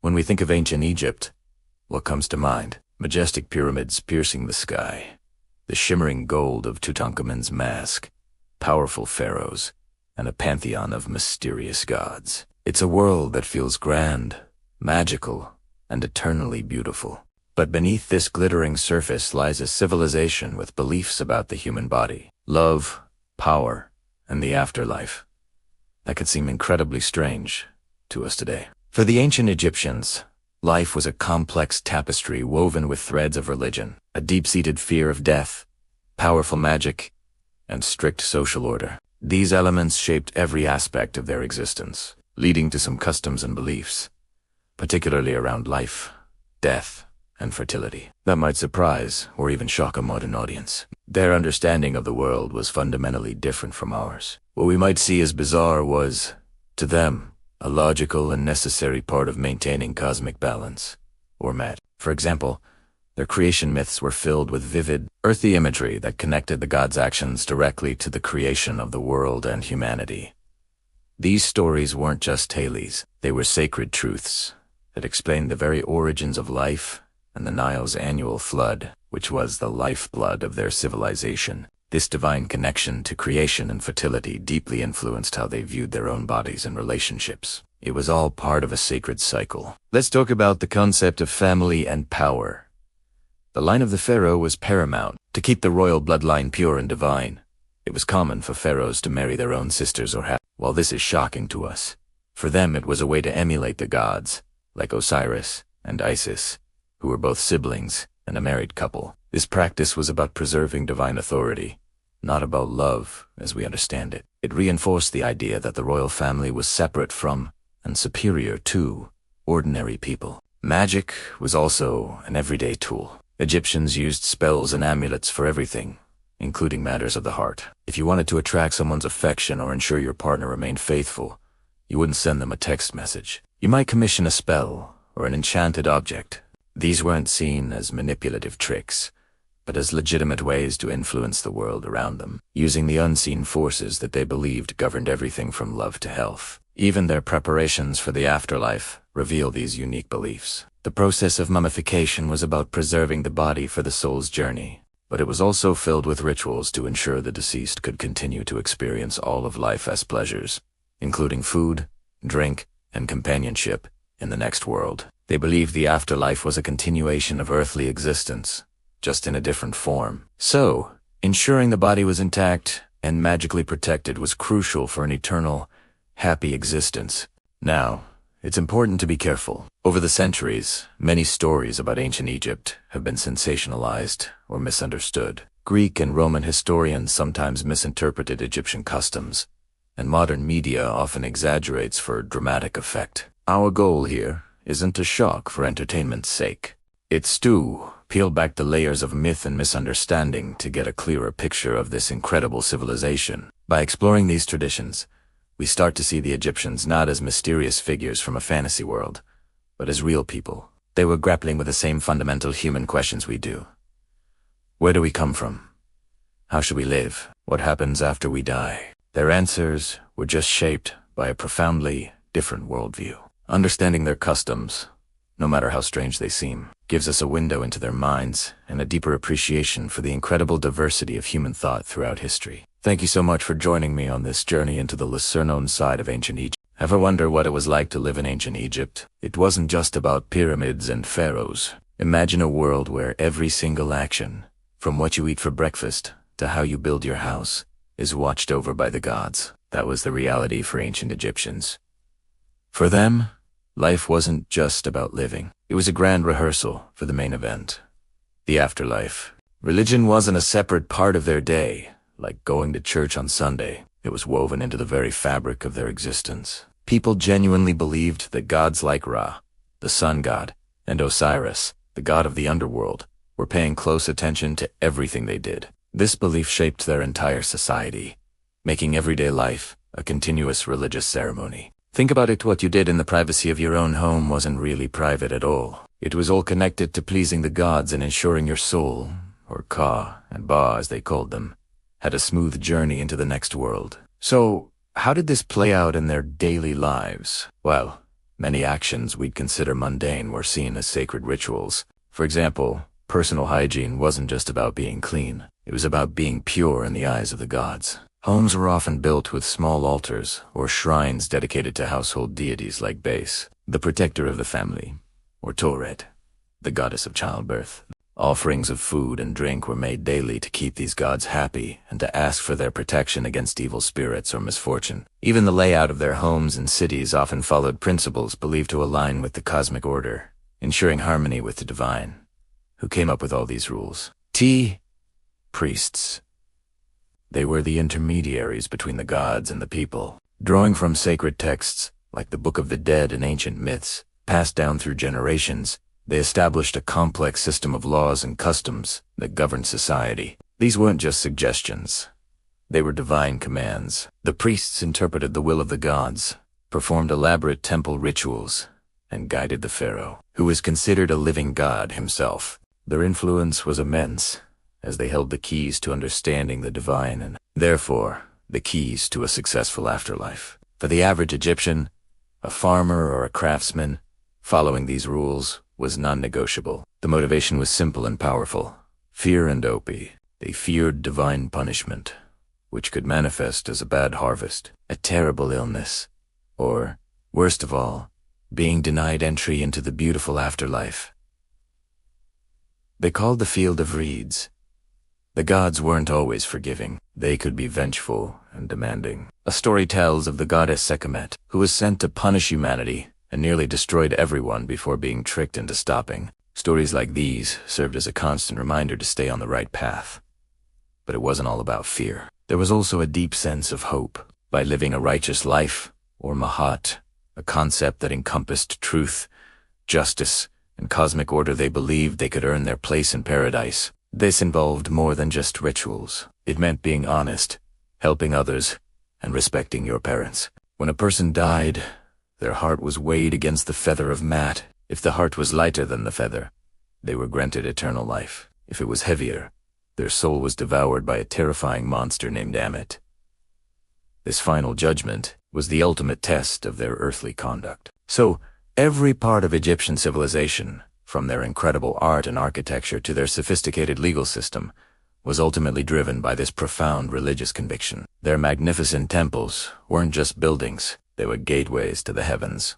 When we think of ancient Egypt, what comes to mind? Majestic pyramids piercing the sky, the shimmering gold of Tutankhamun's mask, powerful pharaohs, and a pantheon of mysterious gods. It's a world that feels grand, magical, and eternally beautiful. But beneath this glittering surface lies a civilization with beliefs about the human body, love, power, and the afterlife that could seem incredibly strange to us today. For the ancient Egyptians, life was a complex tapestry woven with threads of religion, a deep-seated fear of death, powerful magic, and strict social order. These elements shaped every aspect of their existence, leading to some customs and beliefs, particularly around life, death, and fertility, that might surprise or even shock a modern audience. Their understanding of the world was fundamentally different from ours. What we might see as bizarre was, to them, a logical and necessary part of maintaining cosmic balance, or magic. For example, their creation myths were filled with vivid, earthy imagery that connected the gods' actions directly to the creation of the world and humanity. These stories weren't just tales, they were sacred truths that explained the very origins of life and the Nile's annual flood, which was the lifeblood of their civilization. This divine connection to creation and fertility deeply influenced how they viewed their own bodies and relationships. It was all part of a sacred cycle. Let's talk about the concept of family and power. The line of the pharaoh was paramount. To keep the royal bloodline pure and divine, it was common for pharaohs to marry their own sisters or half. While this is shocking to us, for them it was a way to emulate the gods, like Osiris and Isis, who were both siblings and a married couple. This practice was about preserving divine authority, not about love as we understand it. It reinforced the idea that the royal family was separate from and superior to ordinary people. Magic was also an everyday tool. Egyptians used spells and amulets for everything, including matters of the heart. If you wanted to attract someone's affection or ensure your partner remained faithful, you wouldn't send them a text message. You might commission a spell or an enchanted object. These weren't seen as manipulative tricks, but as legitimate ways to influence the world around them, using the unseen forces that they believed governed everything from love to health. Even their preparations for the afterlife reveal these unique beliefs. The process of mummification was about preserving the body for the soul's journey, but it was also filled with rituals to ensure the deceased could continue to experience all of life as pleasures, including food, drink, and companionship in the next world. They believed the afterlife was a continuation of earthly existence, just in a different form. So, ensuring the body was intact and magically protected was crucial for an eternal, happy existence. Now, it's important to be careful. Over the centuries, many stories about ancient Egypt have been sensationalized or misunderstood. Greek and Roman historians sometimes misinterpreted Egyptian customs, and modern media often exaggerates for dramatic effect. Our goal here isn't to shock for entertainment's sake. It's to peel back the layers of myth and misunderstanding to get a clearer picture of this incredible civilization. By exploring these traditions, we start to see the Egyptians not as mysterious figures from a fantasy world, but as real people. They were grappling with the same fundamental human questions we do. Where do we come from? How should we live? What happens after we die? Their answers were just shaped by a profoundly different worldview. Understanding their customs, no matter how strange they seem, gives us a window into their minds and a deeper appreciation for the incredible diversity of human thought throughout history. Thank you so much for joining me on this journey into the lesser-known side of ancient Egypt. Ever wonder what it was like to live in ancient Egypt? It wasn't just about pyramids and pharaohs. Imagine a world where every single action, from what you eat for breakfast to how you build your house, is watched over by the gods. That was the reality for ancient Egyptians. For them, life wasn't just about living. It was a grand rehearsal for the main event, the afterlife. Religion wasn't a separate part of their day, like going to church on Sunday. It was woven into the very fabric of their existence. People genuinely believed that gods like Ra, the sun god, and Osiris, the god of the underworld, were paying close attention to everything they did. This belief shaped their entire society, making everyday life a continuous religious ceremony. Think about it, what you did in the privacy of your own home wasn't really private at all. It was all connected to pleasing the gods and ensuring your soul, or Ka and Ba as they called them, had a smooth journey into the next world. So, how did this play out in their daily lives? Well, Many actions we'd consider mundane were seen as sacred rituals. For example, personal hygiene wasn't just about being clean. It was about being pure in the eyes of the gods. Homes were often built with small altars or shrines dedicated to household deities like Base, the protector of the family, or Toret, the goddess of childbirth. Offerings of food and drink were made daily to keep these gods happy and to ask for their protection against evil spirits or misfortune. Even the layout of their homes and cities often followed principles believed to align with the cosmic order, ensuring harmony with the divine. Who came up with all these rules? Priests. They were the intermediaries between the gods and the people, drawing from sacred texts, like the Book of the Dead and ancient myths, passed down through generations. They established a complex system of laws and customs that governed society. These weren't just suggestions. They were divine commands. The priests interpreted the will of the gods, performed elaborate temple rituals, and guided the pharaoh, who was considered a living god himself. Their influence was immense, as they held the keys to understanding the divine and, therefore, the keys to a successful afterlife. For the average Egyptian, a farmer or a craftsman, following these rules was non-negotiable. The motivation was simple and powerful. Fear and opie. They feared divine punishment, which could manifest as a bad harvest, a terrible illness, or, worst of all, being denied entry into the beautiful afterlife. They called the field of reeds. The gods weren't always forgiving. They could be vengeful and demanding. A story tells of the goddess Sekhmet, who was sent to punish humanity and nearly destroyed everyone before being tricked into stopping. Stories like these served as a constant reminder to stay on the right path. But it wasn't all about fear. There was also a deep sense of hope. By living a righteous life, or Mahat, a concept that encompassed truth, justice, and cosmic order, they believed they could earn their place in paradise. This involved more than just rituals. It meant being honest, helping others, and respecting your parents. When a person died, their heart was weighed against the feather of Mat. If the heart was lighter than the feather, they were granted eternal life. If it was heavier, their soul was devoured by a terrifying monster named Amit. This final judgment was the ultimate test of their earthly conduct. So, every part of Egyptian civilization, from their incredible art and architecture to their sophisticated legal system, was ultimately driven by this profound religious conviction. Their magnificent temples weren't just buildings. They were gateways to the heavens.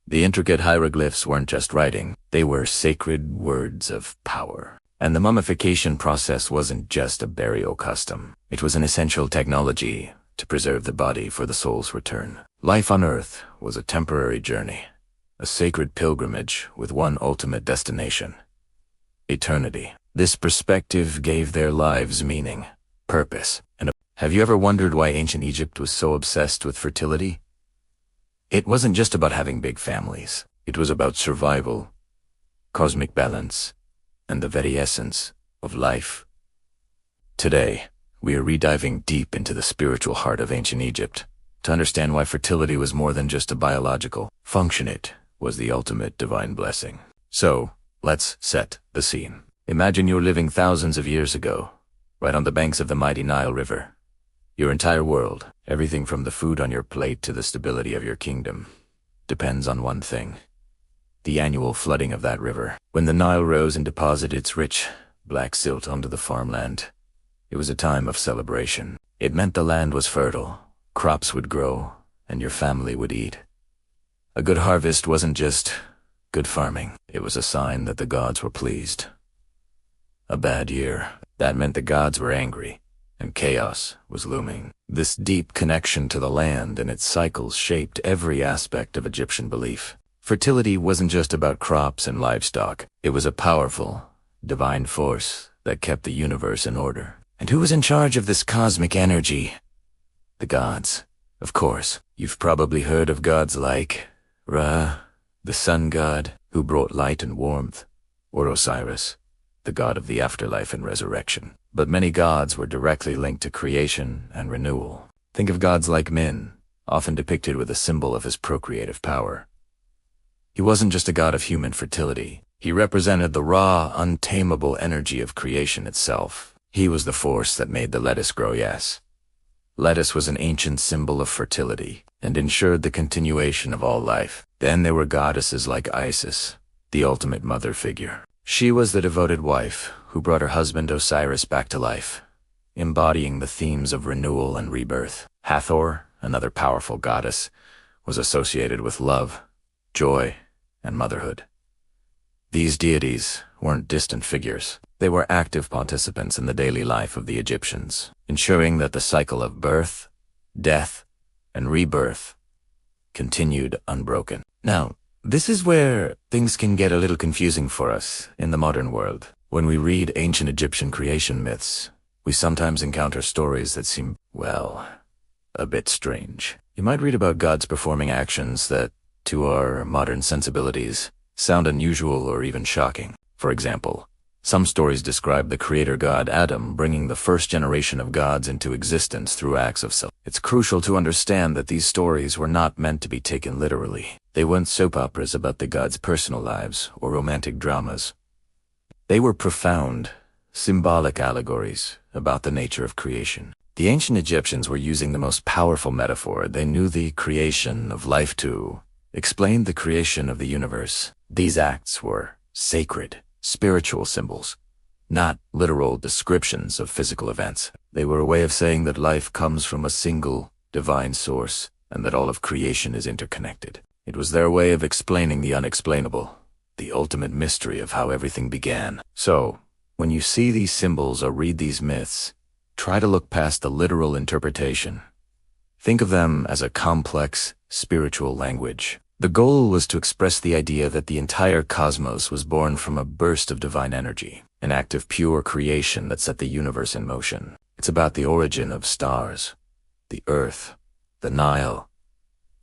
The intricate hieroglyphs weren't just writing, they were sacred words of power. And the mummification process wasn't just a burial custom. It was an essential technology to preserve the body for the soul's return. Life on earth was a temporary journey, a sacred pilgrimage with one ultimate destination: eternity. This perspective gave their lives meaning, purpose, and have you ever wondered why ancient Egypt was so obsessed with fertility? It wasn't just about having big families. It was about survival, cosmic balance, and the very essence of life. Today, we are rediving deep into the spiritual heart of ancient Egypt to understand why fertility was more than just a biological function. It was the ultimate divine blessing. So, let's set the scene. Imagine you're living thousands of years ago, right on the banks of the mighty Nile River. Your entire world, everything from the food on your plate to the stability of your kingdom, depends on one thing: the annual flooding of that river. When the Nile rose and deposited its rich, black silt onto the farmland, it was a time of celebration. It meant the land was fertile, crops would grow, and your family would eat. A good harvest wasn't just good farming. It was a sign that the gods were pleased. A bad year, that meant the gods were angry, and chaos was looming. This deep connection to the land and its cycles shaped every aspect of Egyptian belief. Fertility wasn't just about crops and livestock. It was a powerful, divine force that kept the universe in order. And who was in charge of this cosmic energy? The gods. Of course, you've probably heard of gods like Ra, the sun god, who brought light and warmth, or Osiris, the god of the afterlife and resurrection. But many gods were directly linked to creation and renewal. Think of gods like Min, often depicted with a symbol of his procreative power. He wasn't just a god of human fertility. He represented the raw, untamable energy of creation itself. He was the force that made the lettuce grow, yes. Lettuce was an ancient symbol of fertility and ensured the continuation of all life. Then there were goddesses like Isis, the ultimate mother figure. She was the devoted wife who brought her husband Osiris back to life, embodying the themes of renewal and rebirth. Hathor, another powerful goddess, was associated with love, joy, and motherhood. These deities weren't distant figures. They were active participants in the daily life of the Egyptians, ensuring that the cycle of birth, death, and rebirth continued unbroken. Now, this is where things can get a little confusing for us in the modern world. When we read ancient Egyptian creation myths, we sometimes encounter stories that seem, well, a bit strange. You might read about gods performing actions that, to our modern sensibilities, sound unusual or even shocking. For example, some stories describe the creator god Adam bringing the first generation of gods into existence through acts of self. It's crucial to understand that these stories were not meant to be taken literally. They weren't soap operas about the gods' personal lives or romantic dramas. They were profound, symbolic allegories about the nature of creation. The ancient Egyptians were using the most powerful metaphor. They knew the creation of life to explain the creation of the universe. These acts were sacred, spiritual symbols, not literal descriptions of physical events. They were a way of saying that life comes from a single, divine source, and that all of creation is interconnected. It was their way of explaining the unexplainable, the ultimate mystery of how everything began. So, when you see these symbols or read these myths, try to look past the literal interpretation. Think of them as a complex, spiritual language. The goal was to express the idea that the entire cosmos was born from a burst of divine energy, an act of pure creation that set the universe in motion. It's about the origin of stars, the earth, the Nile,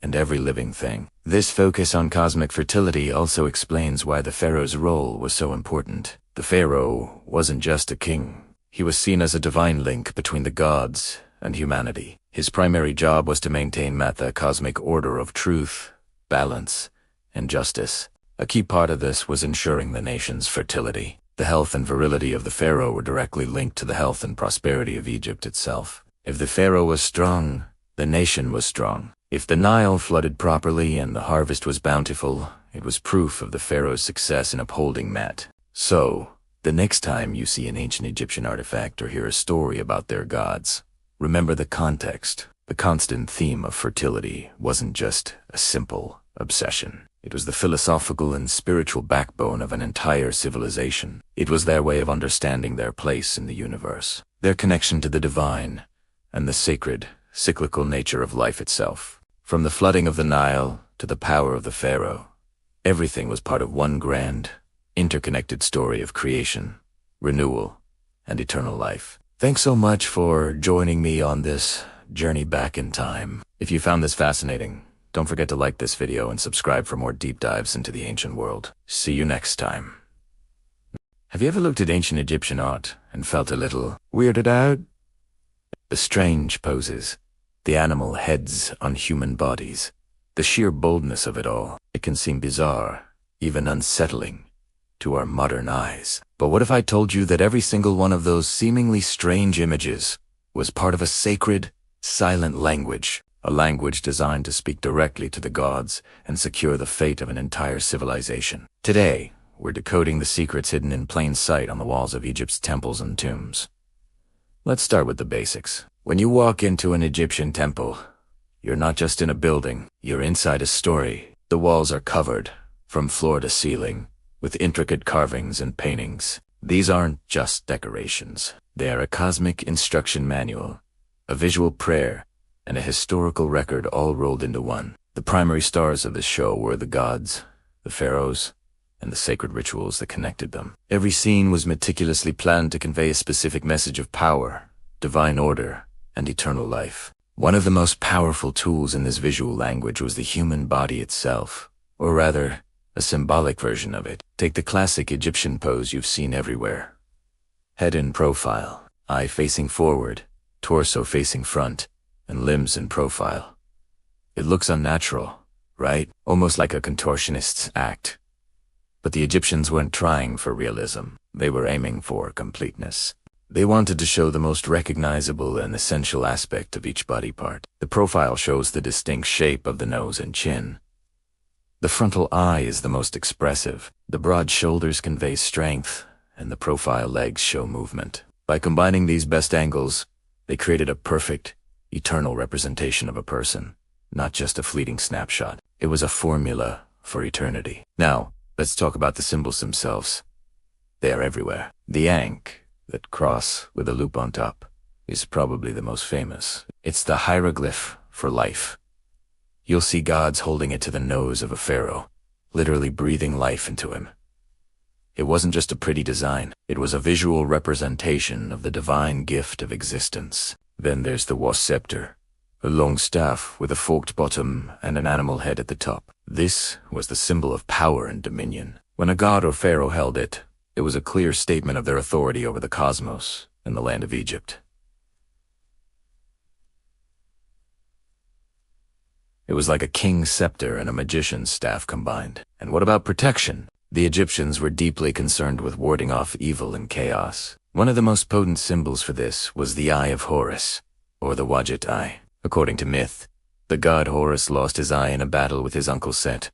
and every living thing. This focus on cosmic fertility also explains why the pharaoh's role was so important. The pharaoh wasn't just a king. He was seen as a divine link between the gods and humanity. His primary job was to maintain the cosmic order of truth, balance, and justice. A key part of this was ensuring the nation's fertility. The health and virility of the pharaoh were directly linked to the health and prosperity of Egypt itself. If the pharaoh was strong, the nation was strong. If the Nile flooded properly and the harvest was bountiful, it was proof of the pharaoh's success in upholding Met. So, the next time you see an ancient Egyptian artifact or hear a story about their gods, remember the context. The constant theme of fertility wasn't just a simple obsession. It was the philosophical and spiritual backbone of an entire civilization. It was their way of understanding their place in the universe, their connection to the divine, and the sacred, cyclical nature of life itself. From the flooding of the Nile to the power of the pharaoh, everything was part of one grand, interconnected story of creation, renewal, and eternal life. Thanks so much for joining me on this journey back in time. If you found this fascinating, don't forget to like this video and subscribe for more deep dives into the ancient world. See you next time. Have you ever looked at ancient Egyptian art and felt a little weirded out? The strange poses, the animal heads on human bodies, the sheer boldness of it all. It can seem bizarre, even unsettling, to our modern eyes. But what if I told you that every single one of those seemingly strange images was part of a sacred, silent language, a language designed to speak directly to the gods and secure the fate of an entire civilization? Today, we're decoding the secrets hidden in plain sight on the walls of Egypt's temples and tombs. Let's start with the basics. When you walk into an Egyptian temple, you're not just in a building, you're inside a story. The walls are covered, from floor to ceiling, with intricate carvings and paintings. These aren't just decorations. They are a cosmic instruction manual, a visual prayer, and a historical record all rolled into one. The primary stars of this show were the gods, the pharaohs, and the sacred rituals that connected them. Every scene was meticulously planned to convey a specific message of power, divine order, and eternal life. One of the most powerful tools in this visual language was the human body itself, or rather, a symbolic version of it. Take the classic Egyptian pose you've seen everywhere. Head in profile, eye facing forward, torso facing front, and limbs in profile. It looks unnatural, right? Almost like a contortionist's act. But the Egyptians weren't trying for realism. They were aiming for completeness. They wanted to show the most recognizable and essential aspect of each body part. The profile shows the distinct shape of the nose and chin, The frontal eye is the most expressive. The broad shoulders convey strength, and the profile legs show movement. By combining these best angles, they created a perfect, eternal representation of a person, not just a fleeting snapshot. It was a formula for eternity. Now, let's talk about the symbols themselves. They are everywhere. The ankh, that cross with a loop on top, is probably the most famous. It's the hieroglyph for life. You'll see gods holding it to the nose of a pharaoh, literally breathing life into him. It wasn't just a pretty design, it was a visual representation of the divine gift of existence. Then there's the was scepter, a long staff with a forked bottom and an animal head at the top. This was the symbol of power and dominion. When a god or pharaoh held it, it was a clear statement of their authority over the cosmos and the land of Egypt. It was like a king's scepter and a magician's staff combined. And what about protection? The Egyptians were deeply concerned with warding off evil and chaos. One of the most potent symbols for this was the Eye of Horus, or the Wadjet Eye. According to myth, the god Horus lost his eye in a battle with his uncle Set.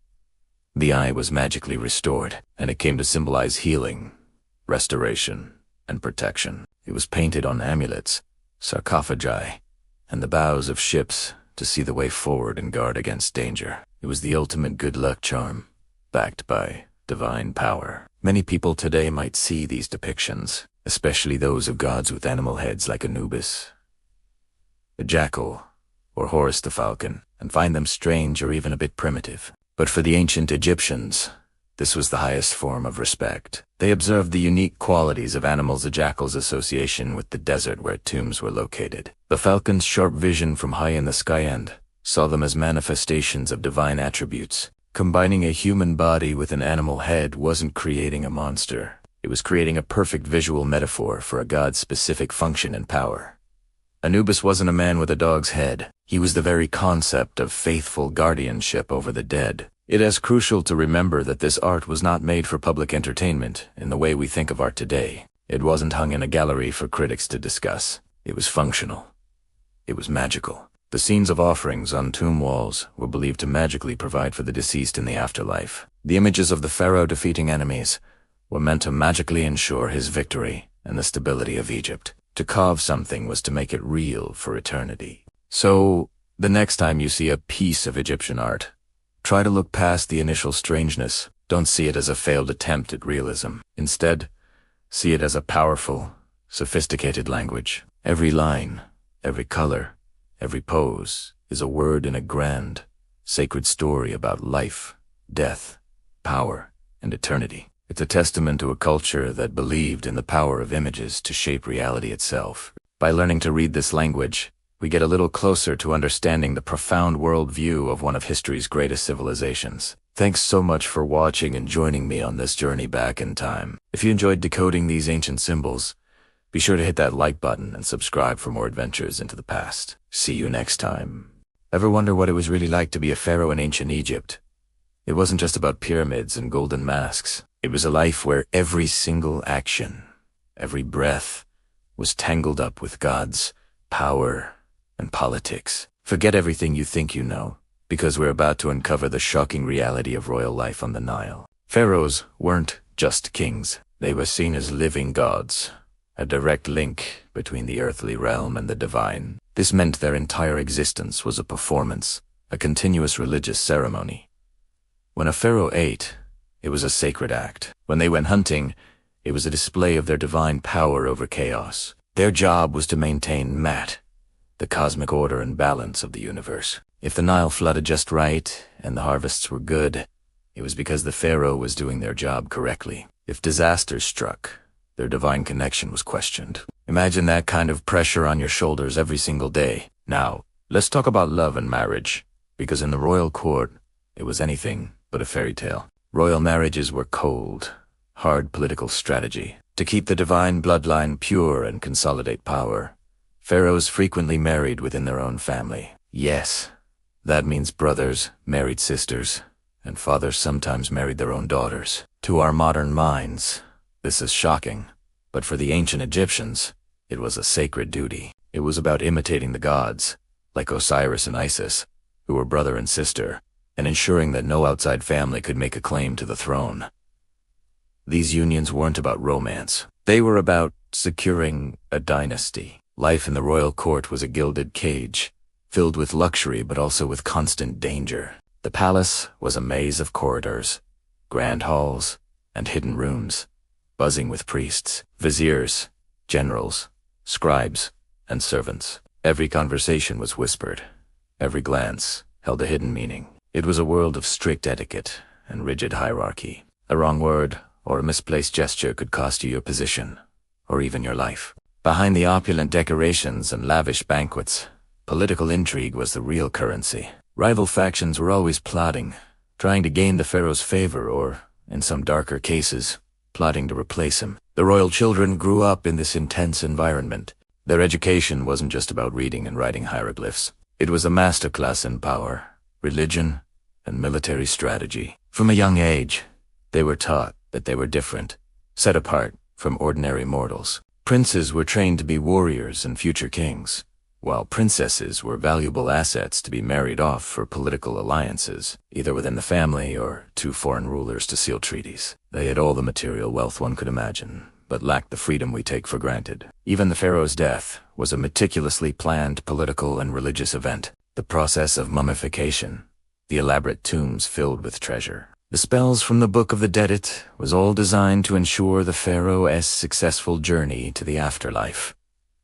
The eye was magically restored, and it came to symbolize healing, restoration, and protection. It was painted on amulets, sarcophagi, and the bows of ships to see the way forward and guard against danger. It was the ultimate good luck charm, backed by divine power. Many people today might see these depictions, especially those of gods with animal heads like Anubis, the jackal, or Horus the falcon, and find them strange or even a bit primitive. But for the ancient Egyptians, this was the highest form of respect. They observed the unique qualities of animals. The jackal's association with the desert where tombs were located. The falcon's sharp vision from high in the sky and saw them as manifestations of divine attributes. Combining a human body with an animal head wasn't creating a monster. It was creating a perfect visual metaphor for a god's specific function and power. Anubis wasn't a man with a dog's head. He was the very concept of faithful guardianship over the dead. It is crucial to remember that this art was not made for public entertainment in the way we think of art today. It wasn't hung in a gallery for critics to discuss. It was functional. It was magical. The scenes of offerings on tomb walls were believed to magically provide for the deceased in the afterlife. The images of the pharaoh defeating enemies were meant to magically ensure his victory and the stability of Egypt. To carve something was to make it real for eternity. So, the next time you see a piece of Egyptian art, try to look past the initial strangeness. Don't see it as a failed attempt at realism. Instead, see it as a powerful, sophisticated language. Every line, every color, every pose is a word in a grand, sacred story about life, death, power, and eternity. It's a testament to a culture that believed in the power of images to shape reality itself. By learning to read this language, we get a little closer to understanding the profound worldview of one of history's greatest civilizations. Thanks so much for watching and joining me on this journey back in time. If you enjoyed decoding these ancient symbols, be sure to hit that like button and subscribe for more adventures into the past. See you next time. Ever wonder what it was really like to be a pharaoh in ancient Egypt? It wasn't just about pyramids and golden masks. It was a life where every single action, every breath, was tangled up with gods, power, and politics. Forget everything you think you know, because we're about to uncover the shocking reality of royal life on the Nile. Pharaohs weren't just kings. They were seen as living gods, a direct link between the earthly realm and the divine. This meant their entire existence was a performance, a continuous religious ceremony. When a pharaoh ate, it was a sacred act. When they went hunting, it was a display of their divine power over chaos. Their job was to maintain Mat, the cosmic order and balance of the universe. If the Nile flooded just right and the harvests were good, it was because the pharaoh was doing their job correctly. If disaster struck, their divine connection was questioned. Imagine that kind of pressure on your shoulders every single day. Now, let's talk about love and marriage, because in the royal court, it was anything but a fairy tale. Royal marriages were cold, hard political strategy. To keep the divine bloodline pure and consolidate power, pharaohs frequently married within their own family. Yes, that means brothers married sisters, and fathers sometimes married their own daughters. To our modern minds, this is shocking, but for the ancient Egyptians, it was a sacred duty. It was about imitating the gods, like Osiris and Isis, who were brother and sister, and ensuring that no outside family could make a claim to the throne. These unions weren't about romance. They were about securing a dynasty. Life in the royal court was a gilded cage, filled with luxury but also with constant danger. The palace was a maze of corridors, grand halls, and hidden rooms, buzzing with priests, viziers, generals, scribes, and servants. Every conversation was whispered. Every glance held a hidden meaning. It was a world of strict etiquette and rigid hierarchy. A wrong word or a misplaced gesture could cost you your position, or even your life. Behind the opulent decorations and lavish banquets, political intrigue was the real currency. Rival factions were always plotting, trying to gain the pharaoh's favor or, in some darker cases, plotting to replace him. The royal children grew up in this intense environment. Their education wasn't just about reading and writing hieroglyphs. It was a masterclass in power, religion, and military strategy. From a young age, they were taught that they were different, set apart from ordinary mortals. Princes were trained to be warriors and future kings, while princesses were valuable assets to be married off for political alliances, either within the family or to foreign rulers to seal treaties. They had all the material wealth one could imagine, but lacked the freedom we take for granted. Even the pharaoh's death was a meticulously planned political and religious event. The process of mummification, the elaborate tombs filled with treasure. The spells from the Book of the Dead was all designed to ensure the pharaoh's successful journey to the afterlife,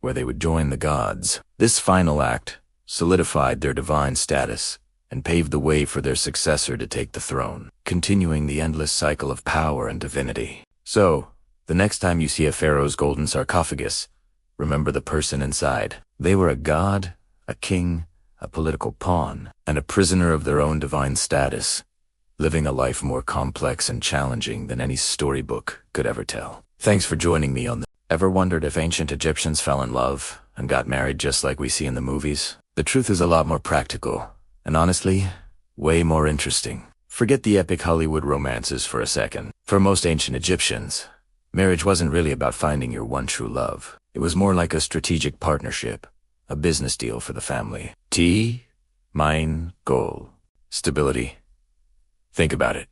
where they would join the gods. This final act solidified their divine status and paved the way for their successor to take the throne, continuing the endless cycle of power and divinity. So, the next time you see a pharaoh's golden sarcophagus, remember the person inside. They were a god, a king, a political pawn, and a prisoner of their own divine status, living a life more complex and challenging than any storybook could ever tell. Thanks for joining me on this. Ever wondered if ancient Egyptians fell in love and got married just like we see in the movies? The truth is a lot more practical, and honestly, way more interesting. Forget the epic Hollywood romances for a second. For most ancient Egyptians, marriage wasn't really about finding your one true love. It was more like a strategic partnership, a business deal for the family. Mein Goal. Stability. Think about it.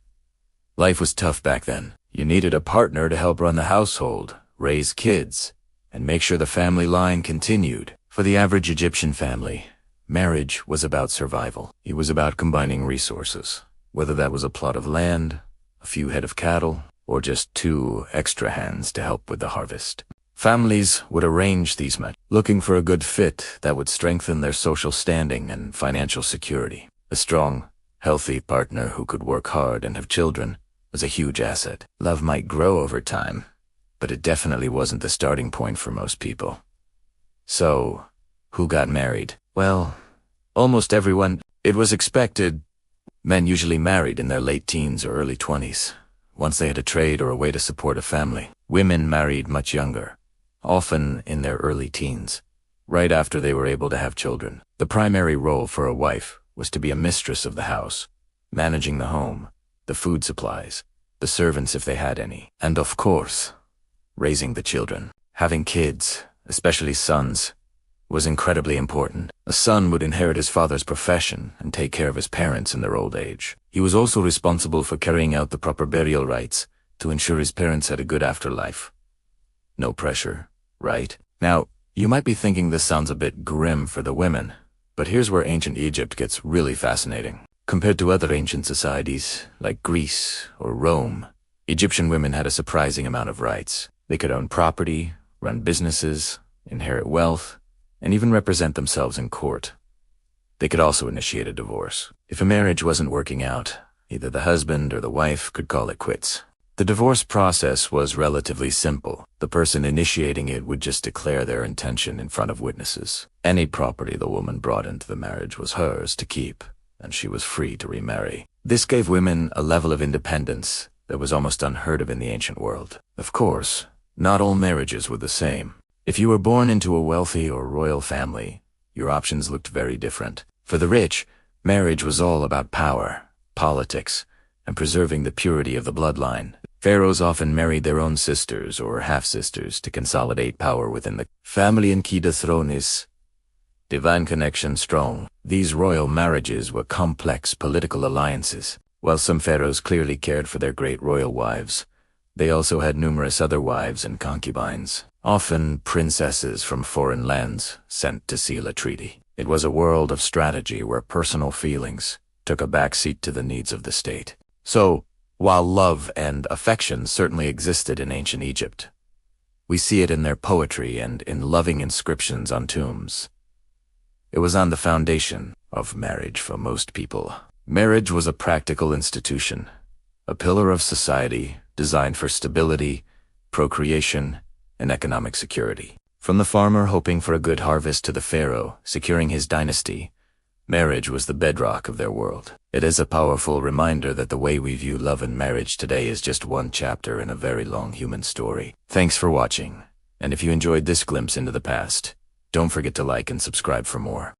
Life was tough back then. You needed a partner to help run the household, raise kids, and make sure the family line continued. For the average Egyptian family, marriage was about survival. It was about combining resources, whether that was a plot of land, a few head of cattle, or just 2 extra hands to help with the harvest. Families would arrange these matches, looking for a good fit that would strengthen their social standing and financial security. A strong, healthy partner who could work hard and have children was a huge asset. Love might grow over time, but it definitely wasn't the starting point for most people. So, who got married? Well, almost everyone. It was expected. Men usually married in their late teens or early 20s, once they had a trade or a way to support a family. Women married much younger, often in their early teens, right after they were able to have children. The primary role for a wife was to be a mistress of the house, managing the home, the food supplies, the servants if they had any, and of course, raising the children. Having kids, especially sons, was incredibly important. A son would inherit his father's profession and take care of his parents in their old age. He was also responsible for carrying out the proper burial rites to ensure his parents had a good afterlife. No pressure, right? Now, you might be thinking this sounds a bit grim for the women, but here's where ancient Egypt gets really fascinating. Compared to other ancient societies, like Greece or Rome, Egyptian women had a surprising amount of rights. They could own property, run businesses, inherit wealth, and even represent themselves in court. They could also initiate a divorce. If a marriage wasn't working out, either the husband or the wife could call it quits. The divorce process was relatively simple. The person initiating it would just declare their intention in front of witnesses. Any property the woman brought into the marriage was hers to keep, and she was free to remarry. This gave women a level of independence that was almost unheard of in the ancient world. Of course, not all marriages were the same. If you were born into a wealthy or royal family, your options looked very different. For the rich, marriage was all about power, politics, and preserving the purity of the bloodline. Pharaohs often married their own sisters or half-sisters to consolidate power within the family and keep the throne. divine connection strong. These royal marriages were complex political alliances. While some pharaohs clearly cared for their great royal wives, they also had numerous other wives and concubines, often princesses from foreign lands sent to seal a treaty. It was a world of strategy where personal feelings took a backseat to the needs of the state. So, while love and affection certainly existed in ancient Egypt, we see it in their poetry and in loving inscriptions on tombs. It was on the foundation of marriage for most people. Marriage was a practical institution, a pillar of society designed for stability, procreation, and economic security. From the farmer hoping for a good harvest to the pharaoh securing his dynasty, marriage was the bedrock of their world. It is a powerful reminder that the way we view love and marriage today is just one chapter in a very long human story. Thanks for watching, and if you enjoyed this glimpse into the past, don't forget to like and subscribe for more.